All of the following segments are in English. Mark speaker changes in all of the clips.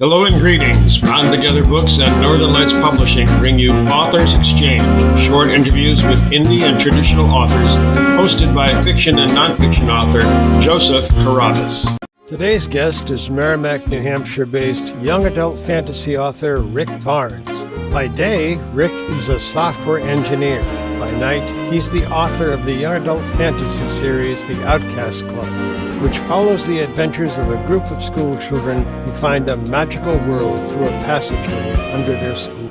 Speaker 1: Hello and greetings. Bound Together Books and Northern Lights Publishing bring you Authors Exchange, short interviews with indie and traditional authors, hosted by fiction and nonfiction author Joseph Carrabas. Today's guest is Merrimack, New Hampshire-based young adult fantasy author Rick Barnes. By day, Rick is a software engineer. By night, he's the author of the young adult fantasy series The Outcast Club, which follows the adventures of a group of school children who find a magical world through a passageway under their school.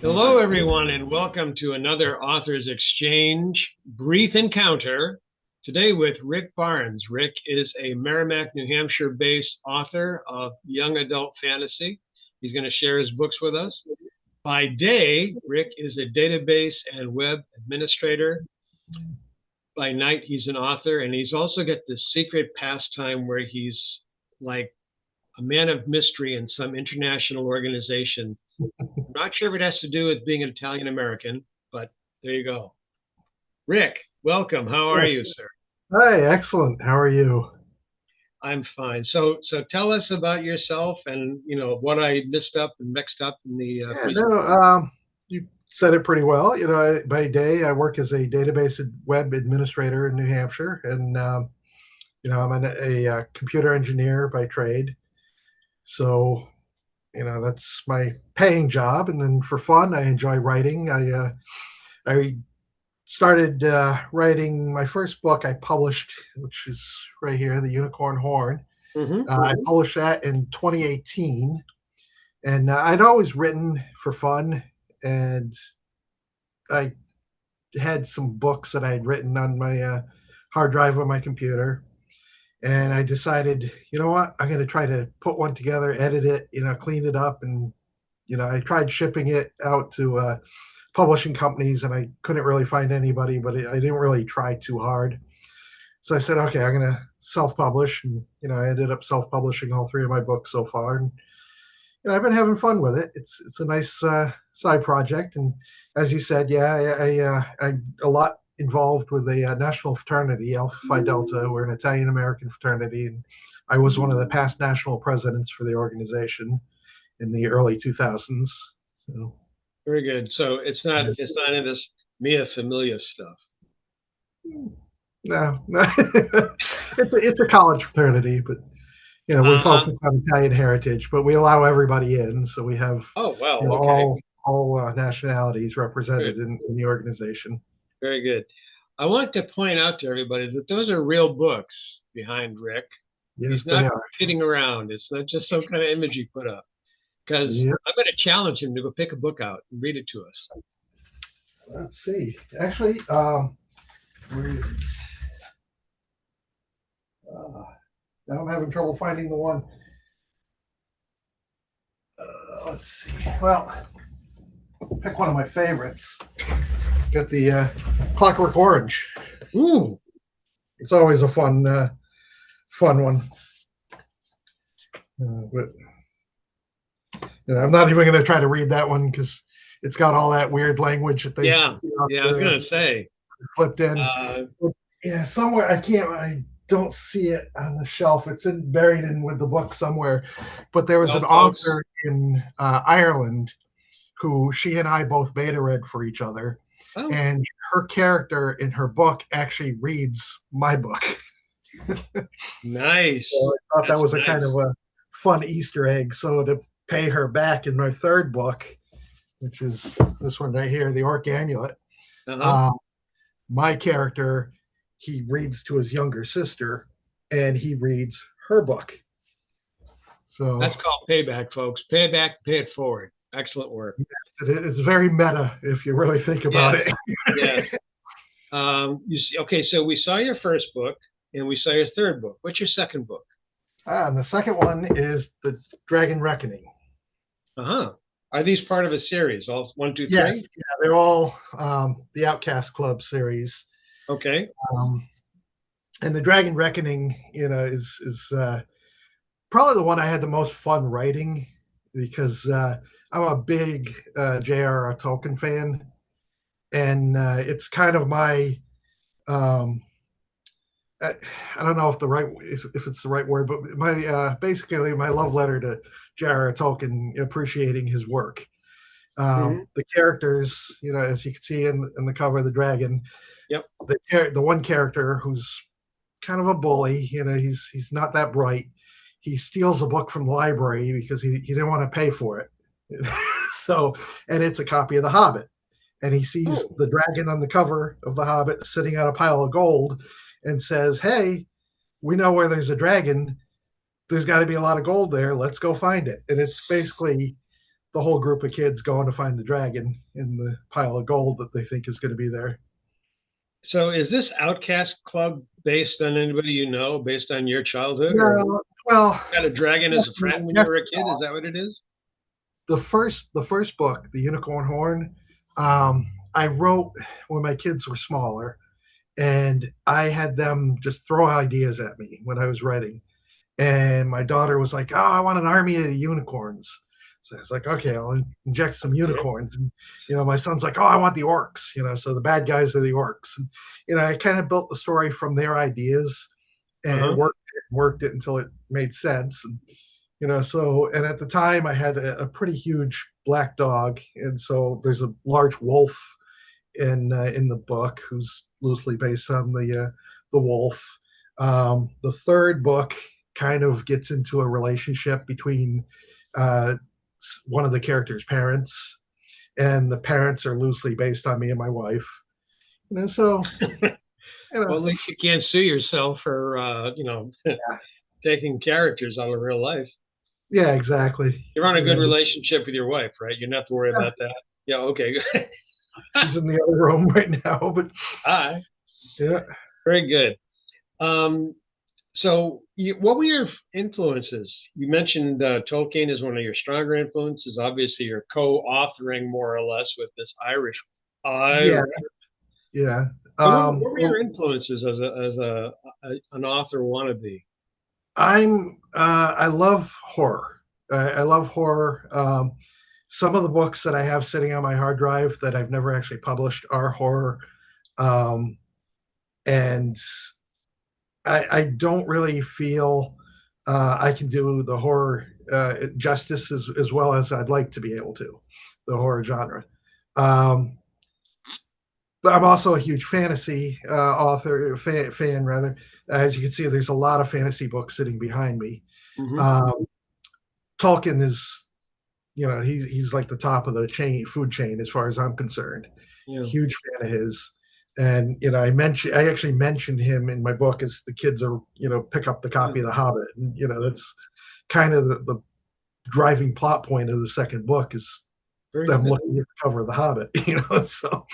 Speaker 1: Hello, everyone, and welcome to another Authors Exchange brief encounter. Today with Rick Barnes. Rick is a Merrimack, New Hampshire-based author of young adult fantasy. He's going to share his books with us. By day, Rick is a database and web administrator. By night, he's an author, and he's also got this secret pastime where he's like a man of mystery in some international organization. I'm not sure if it has to do with being an Italian American, but there you go. Rick, welcome. How are you, sir?
Speaker 2: Hi, excellent. How are you?
Speaker 1: I'm fine. So tell us about yourself and what I mixed up in the presentation.
Speaker 2: You said it pretty well. By day, I work as a database and web administrator in New Hampshire, and I'm a computer engineer by trade. So, that's my paying job. And then for fun, I enjoy writing. I started writing my first book I published, which is right here, The Unicorn Horn. I published that in 2018, and I'd always written for fun, and I had some books that I had written on my hard drive on my computer, and I decided, you know what, I'm going to try to put one together, edit it, clean it up, and I tried shipping it out to publishing companies, and I couldn't really find anybody, but I didn't really try too hard. So I said, okay, I'm going to self-publish, and I ended up self-publishing all three of my books so far, and I've been having fun with it. It's a nice side project, and as you said, yeah, I'm a lot involved with a national fraternity, Alpha Phi Delta. We're an Italian American fraternity, and I was one of the past national presidents for the organization in the early 2000s. So.
Speaker 1: Very good. So it's not in this Mia Familia stuff.
Speaker 2: No. it's a college fraternity, but we focus on Italian heritage, but we allow everybody in, so we have all nationalities represented in the organization.
Speaker 1: Very good. I want to point out to everybody that those are real books behind Rick.
Speaker 2: Yes,
Speaker 1: he's not kidding around. It's not just some kind of image he put up. Because I'm going to challenge him to go pick a book out and read it to us.
Speaker 2: Let's see. Actually, where is it? Now I'm having trouble finding the one. Let's see. Well, pick one of my favorites. Got the Clockwork Orange.
Speaker 1: Ooh,
Speaker 2: it's always a fun one. But I'm not even going to try to read that one because it's got all that weird language that they.
Speaker 1: I was going to say
Speaker 2: flipped in. Somewhere I don't see it on the shelf. It's buried in with the book somewhere. But there was an author in Ireland who she and I both beta read for each other, and her character in her book actually reads my book.
Speaker 1: Nice.
Speaker 2: So I thought that was a kind of a fun Easter egg. So to pay her back in my third book, which is this one right here, The Orc Amulet, my character, he reads to his younger sister, and he reads her book. So
Speaker 1: that's called payback, folks. Pay it back, pay it forward. Excellent work.
Speaker 2: It is very meta if you really think about it.
Speaker 1: Yes. You see, okay, so we saw your first book, and we saw your third book. What's your second book?
Speaker 2: And the second one is The Dragon Reckoning.
Speaker 1: Are these part of a series? All 1, 2, 3?
Speaker 2: Yeah, they're all the Outcast Club series.
Speaker 1: Okay.
Speaker 2: And The Dragon Reckoning, is probably the one I had the most fun writing because I'm a big J.R.R. Tolkien fan, and it's kind of my I, I don't know if it's the right word, but my basically my love letter to J.R.R. Tolkien, appreciating his work.
Speaker 1: Hmm.
Speaker 2: The characters, as you can see in the cover of the dragon,
Speaker 1: Yep.
Speaker 2: the one character who's kind of a bully, he's not that bright. He steals a book from the library because he didn't want to pay for it. So, and it's a copy of The Hobbit, and he sees
Speaker 1: Oh,
Speaker 2: the dragon on the cover of The Hobbit sitting on a pile of gold, and says, "Hey, we know where there's a dragon. There's got to be a lot of gold there. Let's go find it." And it's basically the whole group of kids going to find the dragon in the pile of gold that they think is going to be there.
Speaker 1: so is this Outcast Club based on anybody you know, based on your childhood, or
Speaker 2: No, well,
Speaker 1: got a dragon as
Speaker 2: yes,
Speaker 1: a friend when you
Speaker 2: yes,
Speaker 1: were a kid? Is that what it is?
Speaker 2: the first book, The Unicorn Horn, I wrote when my kids were smaller, and I had them just throw ideas at me when I was writing. And my daughter was like, "Oh, I want an army of unicorns." So I was like, "Okay, I'll inject some
Speaker 1: Okay.
Speaker 2: unicorns." And my son's like, "Oh, I want the orcs." So the bad guys are the orcs. And I kind of built the story from their ideas and
Speaker 1: Uh-huh.
Speaker 2: worked it until it made sense. And and at the time I had a pretty huge black dog, and so there's a large wolf in the book who's loosely based on the wolf. The third book kind of gets into a relationship between uh, one of the characters' parents, and the parents are loosely based on me and my wife. So you
Speaker 1: Well,
Speaker 2: know,
Speaker 1: at least you can't sue yourself for, taking characters out of real life.
Speaker 2: yeah, exactly.
Speaker 1: You're on a good relationship with your wife, right? You don't have to worry
Speaker 2: Yeah,
Speaker 1: about that. Yeah, okay.
Speaker 2: she's in the other room right now, but
Speaker 1: Hi.
Speaker 2: yeah,
Speaker 1: Very good. Um, what were your influences? You mentioned Tolkien is one of your stronger influences. Obviously, you're co-authoring more or less with this
Speaker 2: yeah,
Speaker 1: Irish.
Speaker 2: yeah.
Speaker 1: So, what were your
Speaker 2: Well,
Speaker 1: influences as an author wannabe?
Speaker 2: I love horror. I love horror. Some of the books that I have sitting on my hard drive that I've never actually published are horror. Um, and I don't really feel I can do the horror justice as well as I'd like to be able to, the horror genre. Um, but I'm also a huge fantasy fan rather. As you can see, there's a lot of fantasy books sitting behind me.
Speaker 1: Hmm.
Speaker 2: Um, Tolkien is, he's like the top of the food chain as far as I'm concerned.
Speaker 1: Yeah,
Speaker 2: Huge fan of his, and I actually mentioned him in my book as the kids are pick up the
Speaker 1: yeah,
Speaker 2: copy of The Hobbit, and that's kind of the driving plot point of the second book is
Speaker 1: very
Speaker 2: them
Speaker 1: good.
Speaker 2: looking at the cover of The Hobbit. So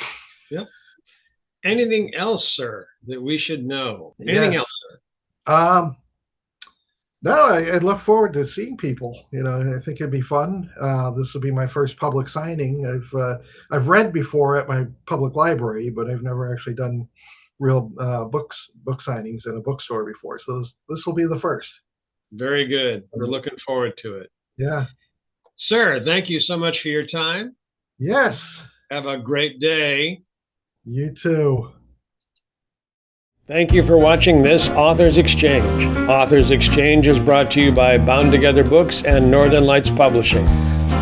Speaker 1: Yep. Anything else, sir, that we should know? Anything
Speaker 2: yes,
Speaker 1: else, sir?
Speaker 2: um, no, I look forward to seeing people. I think it'd be fun. This will be my first public signing. I've read before at my public library, but I've never actually done real book signings in a bookstore before. So this will be the first.
Speaker 1: Very good. We're looking forward to it.
Speaker 2: Yeah.
Speaker 1: Sir, thank you so much for your time.
Speaker 2: Yes.
Speaker 1: Have a great day.
Speaker 2: You too.
Speaker 1: Thank you for watching this Authors Exchange. Authors Exchange is brought to you by Bound Together Books and Northern Lights Publishing.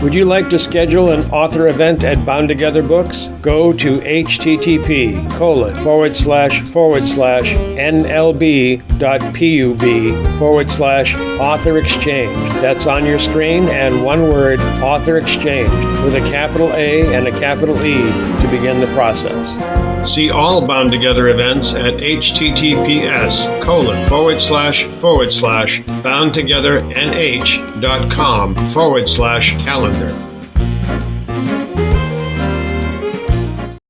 Speaker 1: Would you like to schedule an author event at Bound Together Books? Go to http://nlb.pub/author exchange. That's on your screen, and one word, author exchange, with a capital A and a capital E to begin the process. See all Bound Together events at https://boundtogethernh.com/calendar.